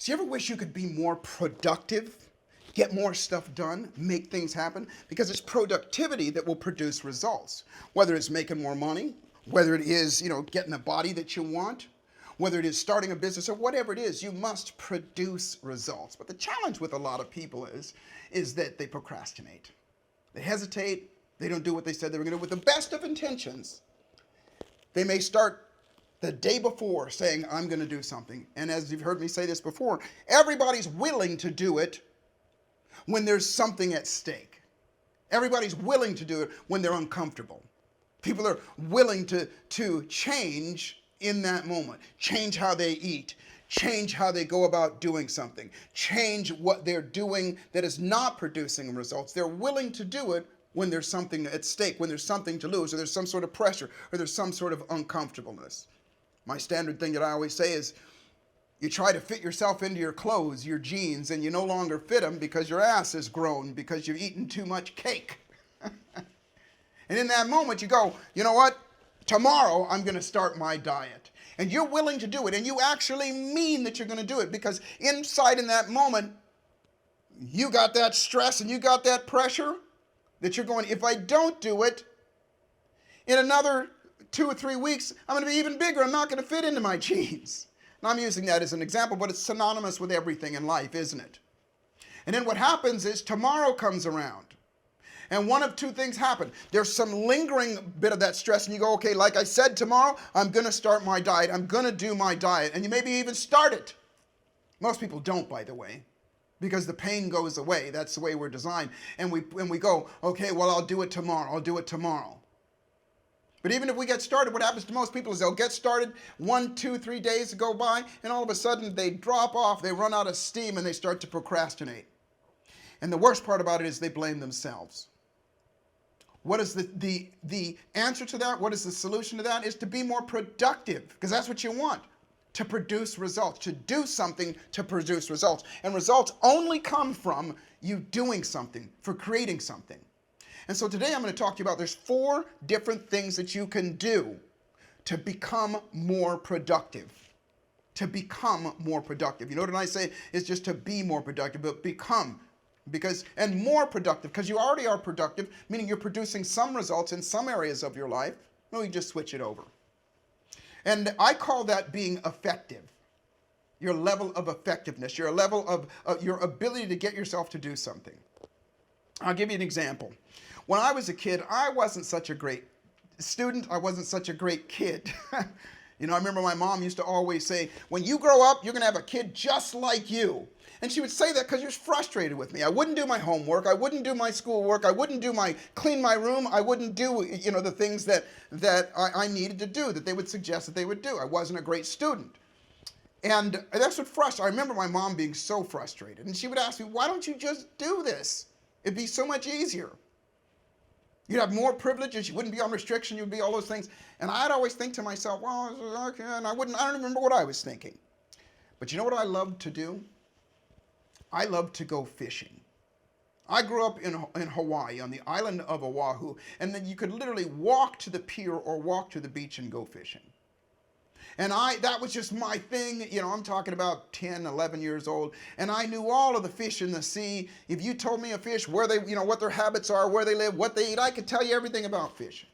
So you ever wish you could be more productive, get more stuff done, make things happen? Because it's productivity that will produce results. Whether it's making more money, whether it is, getting a body that you want, whether it is starting a business or whatever it is, you must produce results. But the challenge with a lot of people is that they procrastinate. They hesitate. They don't do what they said they were going to do. With the best of intentions, they may start the day before saying, I'm going to do something. And as you've heard me say this before, everybody's willing to do it when there's something at stake. Everybody's willing to do it when they're uncomfortable. People are willing to change in that moment, change how they eat, change how they go about doing something, change what they're doing that is not producing results. They're willing to do it when there's something at stake, when there's something to lose, or there's some sort of pressure, or there's some sort of uncomfortableness. My standard thing that I always say is, you try to fit yourself into your clothes, your jeans, and you no longer fit them because your ass has grown because you've eaten too much cake. And in that moment you go, you know what? Tomorrow I'm going to start my diet. And you're willing to do it, and you actually mean that you're going to do it, because inside in that moment, you got that stress and you got that pressure that you're going, if I don't do it, in another 2 or 3 weeks, I'm going to be even bigger. I'm not going to fit into my jeans. And I'm using that as an example, but it's synonymous with everything in life, isn't it? And then what happens is tomorrow comes around. And one of two things happen. There's some lingering bit of that stress, and you go, okay, like I said, tomorrow, I'm going to start my diet. I'm going to do my diet. And you maybe even start it. Most people don't, by the way, because the pain goes away. That's the way we're designed. And we go, okay, well, I'll do it tomorrow. I'll do it tomorrow. But even if we get started, what happens to most people is they'll get started, 1, 2, 3 days go by, and all of a sudden they drop off, they run out of steam, and they start to procrastinate. And the worst part about it is they blame themselves. What is the answer to that? What is the solution to that? Is to be more productive, because that's what you want, to produce results, to do something to produce results. And results only come from you doing something, for creating something. And so today I'm going to talk to you about, there's 4 different things that you can do to become more productive. To become more productive. You know what I say? It's just to be more productive, but become. And more productive, because you already are productive, meaning you're producing some results in some areas of your life. No, you just switch it over. And I call that being effective. Your level of effectiveness, your level of your ability to get yourself to do something. I'll give you an example. When I was a kid, I wasn't such a great student. I wasn't such a great kid. I remember my mom used to always say, when you grow up, you're going to have a kid just like you. And she would say that because she was frustrated with me. I wouldn't do my homework. I wouldn't do my schoolwork. I wouldn't clean my room. I wouldn't do, the things that I needed to do, that they would suggest that they would do. I wasn't a great student. And that's what frustrated. I remember my mom being so frustrated. And she would ask me, why don't you just do this? It'd be so much easier. You'd have more privileges. You wouldn't be on restriction. You'd be all those things. And I'd always think to myself, well, okay, and I don't remember what I was thinking. But you know what I loved to do? I loved to go fishing. I grew up in Hawaii, on the island of Oahu, and then you could literally walk to the pier or walk to the beach and go fishing. And that was just my thing. I'm talking about 10, 11 years old. And I knew all of the fish in the sea. If you told me a fish, where they, what their habits are, where they live, what they eat, I could tell you everything about fishing.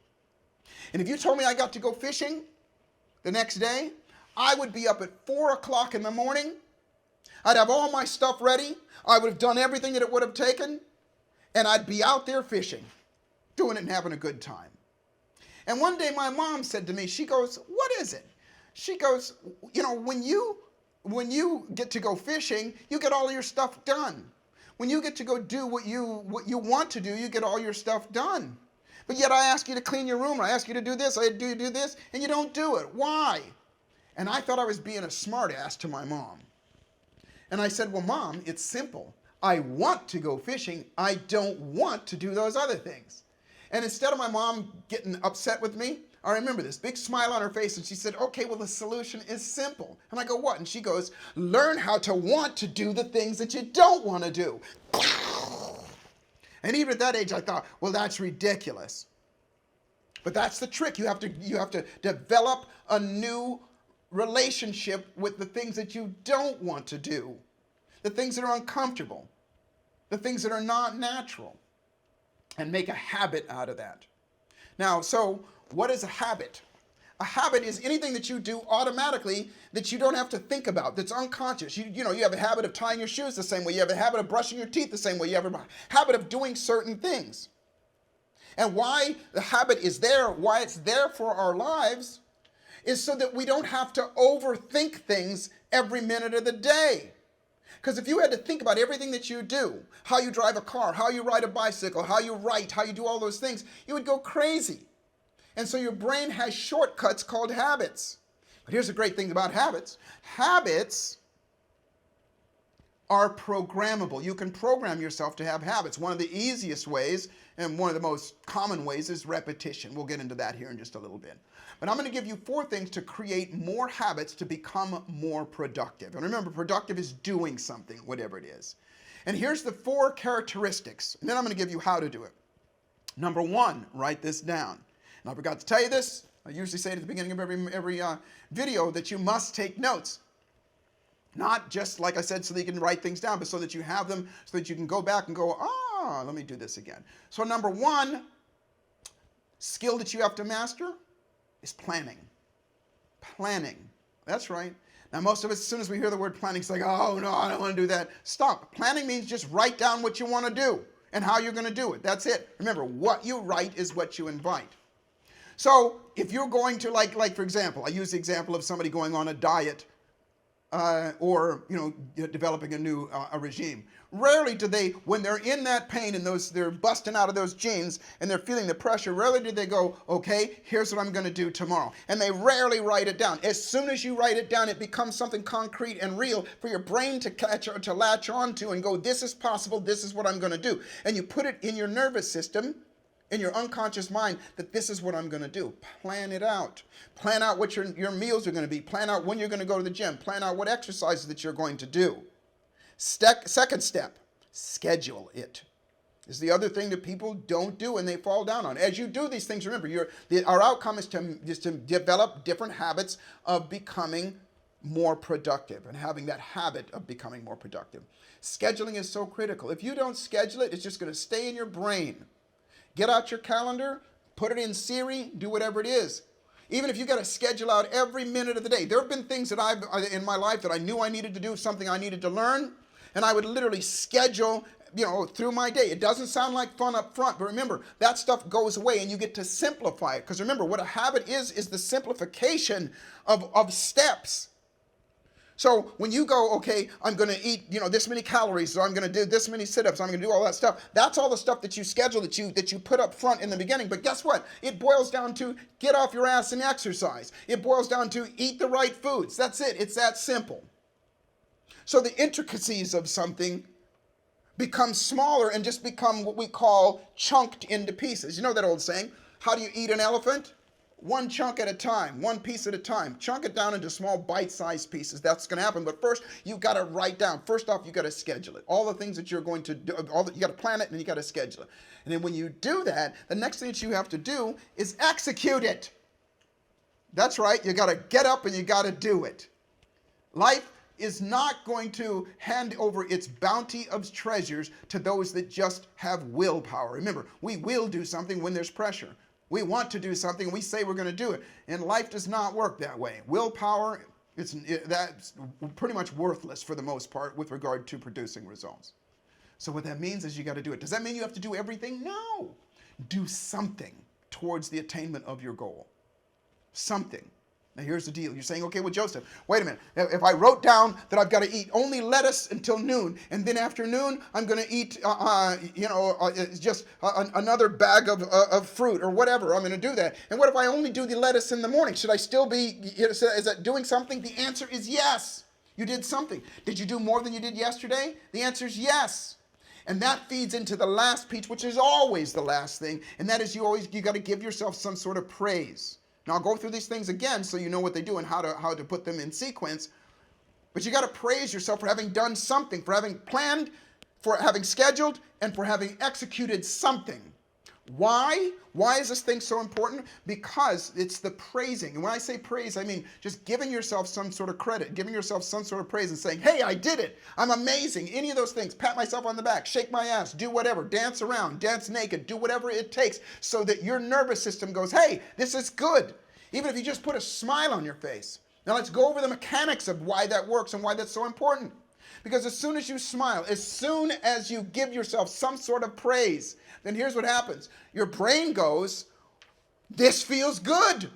And if you told me I got to go fishing the next day, I would be up at 4 o'clock in the morning. I'd have all my stuff ready. I would have done everything that it would have taken. And I'd be out there fishing, doing it and having a good time. And one day my mom said to me, she goes, what is it? She goes, when you get to go fishing, you get all your stuff done. When you get to go do what you want to do, you get all your stuff done. But yet I ask you to clean your room, I ask you to do this, I do this, and you don't do it. Why? And I thought I was being a smart ass to my mom. And I said, well, Mom, it's simple. I want to go fishing. I don't want to do those other things. And instead of my mom getting upset with me, I remember this big smile on her face, and she said, okay, well, the solution is simple. And I go, what? And she goes, learn how to want to do the things that you don't want to do. And even at that age, I thought, well, that's ridiculous. But that's the trick. You have to develop a new relationship with the things that you don't want to do, the things that are uncomfortable, the things that are not natural, and make a habit out of that. Now, so what is a habit? A habit is anything that you do automatically that you don't have to think about, that's unconscious. You have a habit of tying your shoes the same way. You have a habit of brushing your teeth the same way. You have a habit of doing certain things. And why the habit is there, why it's there for our lives, is so that we don't have to overthink things every minute of the day. Because if you had to think about everything that you do, how you drive a car, how you ride a bicycle, how you write, how you do all those things, you would go crazy. And so your brain has shortcuts called habits. But here's the great thing about habits. Habits are programmable. You can program yourself to have habits. One of the easiest ways and one of the most common ways is repetition. We'll get into that here in just a little bit. But I'm going to give you 4 things to create more habits to become more productive. And remember, productive is doing something, whatever it is. And here's the 4 characteristics. And then I'm going to give you how to do it. Number 1, write this down. And I forgot to tell you this. I usually say it at the beginning of every video that you must take notes. Not just, like I said, so that you can write things down, but so that you have them, so that you can go back and go, let me do this again. So number 1 skill that you have to master is planning. Planning. That's right. Now, most of us, as soon as we hear the word planning, it's like, oh, no, I don't want to do that. Stop. Planning means just write down what you want to do and how you're going to do it. That's it. Remember, what you write is what you invite. So if you're going to, like for example, I use the example of somebody going on a diet or developing a new a regime. Rarely do they, when they're in that pain and they're busting out of those jeans and they're feeling the pressure, rarely do they go, okay, here's what I'm going to do tomorrow. And they rarely write it down. As soon as you write it down, it becomes something concrete and real for your brain to latch onto and go, this is possible, this is what I'm going to do. And you put it in your nervous system, in your unconscious mind, that this is what I'm going to do. Plan it out. Plan out what your meals are going to be. Plan out when you're going to go to the gym. Plan out what exercises that you're going to do. Second step, schedule it. Is the other thing that people don't do and they fall down on. As you do these things, remember, our outcome is to develop different habits of becoming more productive and having that habit of becoming more productive. Scheduling is so critical. If you don't schedule it, it's just going to stay in your brain. Get out your calendar, put it in Siri, do whatever it is. Even if you got to schedule out every minute of the day. There have been things that in my life that I knew I needed to do, something I needed to learn, and I would literally schedule, through my day. It doesn't sound like fun up front, but remember, that stuff goes away and you get to simplify it. Because remember, what a habit is the simplification of steps. So when you go, okay, I'm going to eat, this many calories, so I'm going to do this many sit-ups, I'm going to do all that stuff. That's all the stuff that you schedule, that you put up front in the beginning. But guess what? It boils down to get off your ass and exercise. It boils down to eat the right foods. That's it. It's that simple. So the intricacies of something become smaller and just become what we call chunked into pieces. You know that old saying, how do you eat an elephant? One chunk at a time, one piece at a time. Chunk it down into small bite-sized pieces. That's going to happen. But first, you've got to write down. First off, you've got to schedule it. All the things that you're going to do, you got to plan it and you got to schedule it. And then when you do that, the next thing that you have to do is execute it. That's right. You got to get up and you got to do it. Life is not going to hand over its bounty of treasures to those that just have willpower. Remember, we will do something when there's pressure. We want to do something and we say we're going to do it. And life does not work that way. Willpower, that's pretty much worthless for the most part with regard to producing results. So what that means is you got to do it. Does that mean you have to do everything? No. Do something towards the attainment of your goal. Something. Now here's the deal. You're saying, okay, well, Joseph, wait a minute. If I wrote down that I've got to eat only lettuce until noon, and then after noon I'm going to eat, just another bag of fruit or whatever, I'm going to do that. And what if I only do the lettuce in the morning? Should I still be, is that doing something? The answer is yes. You did something. Did you do more than you did yesterday? The answer is yes. And that feeds into the last piece, which is always the last thing, and that is you got to give yourself some sort of praise. Now, I'll go through these things again so you know what they do and how to put them in sequence. But you got to praise yourself for having done something, for having planned, for having scheduled, and for having executed something. Why? Why is this thing so important? Because it's the praising. And when I say praise, I mean just giving yourself some sort of credit, giving yourself some sort of praise and saying, hey, I did it. I'm amazing. Any of those things. Pat myself on the back, shake my ass, do whatever, dance around, dance naked, do whatever it takes so that your nervous system goes, hey, this is good. Even if you just put a smile on your face. Now let's go over the mechanics of why that works and why that's so important. Because as soon as you smile, as soon as you give yourself some sort of praise, then here's what happens. Your brain goes, this feels good.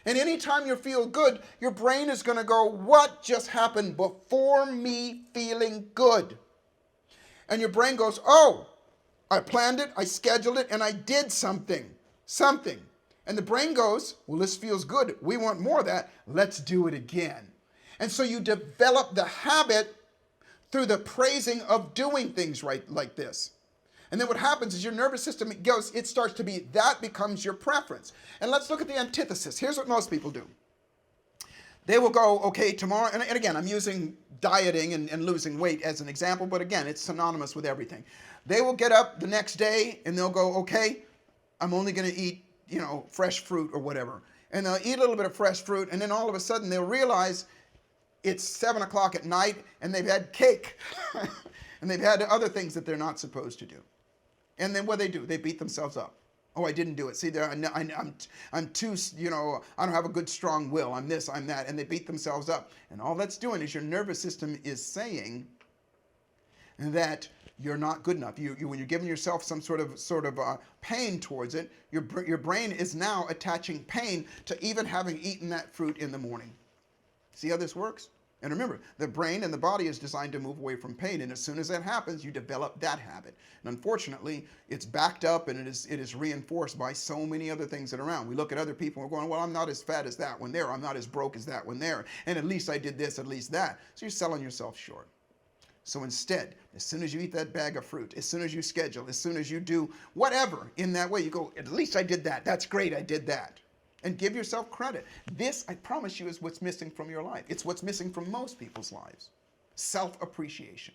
And anytime you feel good, your brain is going to go, what just happened before me feeling good? And your brain goes, oh, I planned it, I scheduled it, and I did something. And the brain goes, well, this feels good. We want more of that. Let's do it again. And so you develop the habit through the praising of doing things right like this. And then what happens is your nervous system goes, it starts to be, that becomes your preference. And let's look at the antithesis. Here's what most people do. They will go, okay, tomorrow, and again, I'm using dieting and losing weight as an example, but again, it's synonymous with everything. They will get up the next day and they'll go, okay, I'm only going to eat, fresh fruit or whatever. And they'll eat a little bit of fresh fruit, and then all of a sudden they'll realize it's 7 o'clock at night and they've had cake and they've had other things that they're not supposed to do. And then what do? They beat themselves up. Oh, I didn't do it. See, I'm too, I don't have a good strong will. I'm this, I'm that. And they beat themselves up. And all that's doing is your nervous system is saying that you're not good enough. When you're giving yourself some sort of pain towards it, your brain is now attaching pain to even having eaten that fruit in the morning. See how this works? And remember, the brain and the body is designed to move away from pain. And as soon as that happens, you develop that habit. And unfortunately, it's backed up and it is reinforced by so many other things that are around. We look at other people and we're going, well, I'm not as fat as that one there. I'm not as broke as that one there. And at least I did this, at least that. So you're selling yourself short. So instead, as soon as you eat that bag of fruit, as soon as you schedule, as soon as you do whatever in that way, you go, at least I did that. That's great, I did that. And give yourself credit. This, I promise you, is what's missing from your life. It's what's missing from most people's lives. Self-appreciation.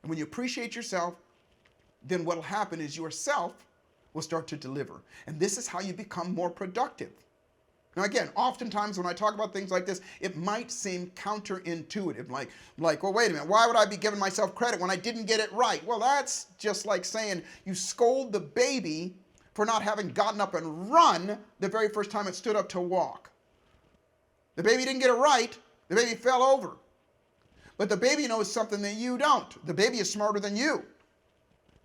And when you appreciate yourself, then what will happen is yourself will start to deliver. And this is how you become more productive. Now again, oftentimes when I talk about things like this, it might seem counterintuitive, like, well, wait a minute, why would I be giving myself credit when I didn't get it right? Well, that's just like saying you scold the baby for not having gotten up and run the very first time it stood up to walk. The baby didn't get it right, the baby fell over. But the baby knows something that you don't. The baby is smarter than you.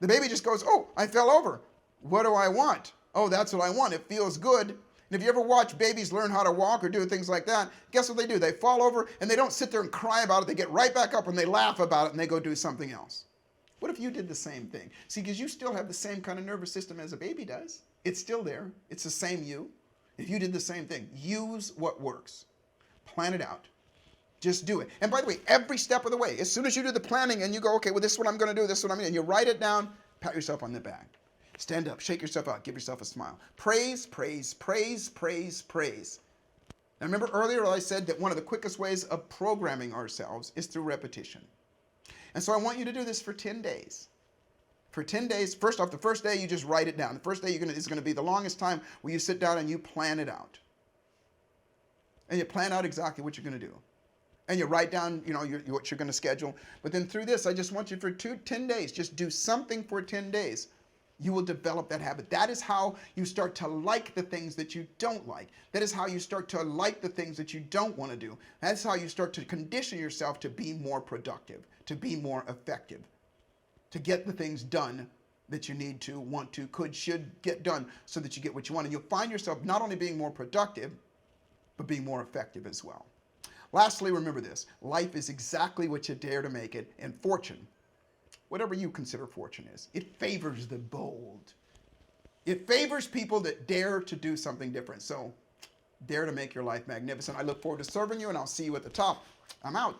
The baby just goes, oh, I fell over. What do I want? Oh, that's what I want. It feels good. And if you ever watch babies learn how to walk or do things like that, guess what they do? They fall over and they don't sit there and cry about it. They get right back up and they laugh about it and they go do something else. What if you did the same thing? See, because you still have the same kind of nervous system as a baby does. It's still there. It's the same you. If you did the same thing, use what works. Plan it out. Just do it. And by the way, every step of the way, as soon as you do the planning and you go, okay, well, this is what I'm going to do, this is what I'm going to do, and you write it down, pat yourself on the back. Stand up, shake yourself out, give yourself a smile. Praise, praise, praise, praise, praise. Now remember earlier I said that one of the quickest ways of programming ourselves is through repetition. And so I want you to do this for 10 days. For 10 days, first off, the first day you just write it down. The first day is going to be the longest time where you sit down and you plan it out. And you plan out exactly what you're going to do. And you write down, what you're going to schedule. But then through this, I just want you for 10 days, just do something for 10 days. You will develop that habit. That is how you start to like the things that you don't like. That is how you start to like the things that you don't want to do. That's how you start to condition yourself to be more productive, to be more effective, to get the things done that you need to, want to, could, should get done so that you get what you want. And you'll find yourself not only being more productive, but being more effective as well. Lastly, remember this. Life is exactly what you dare to make it, and fortune, whatever you consider fortune is, it favors the bold. It favors people that dare to do something different. So dare to make your life magnificent. I look forward to serving you, and I'll see you at the top. I'm out.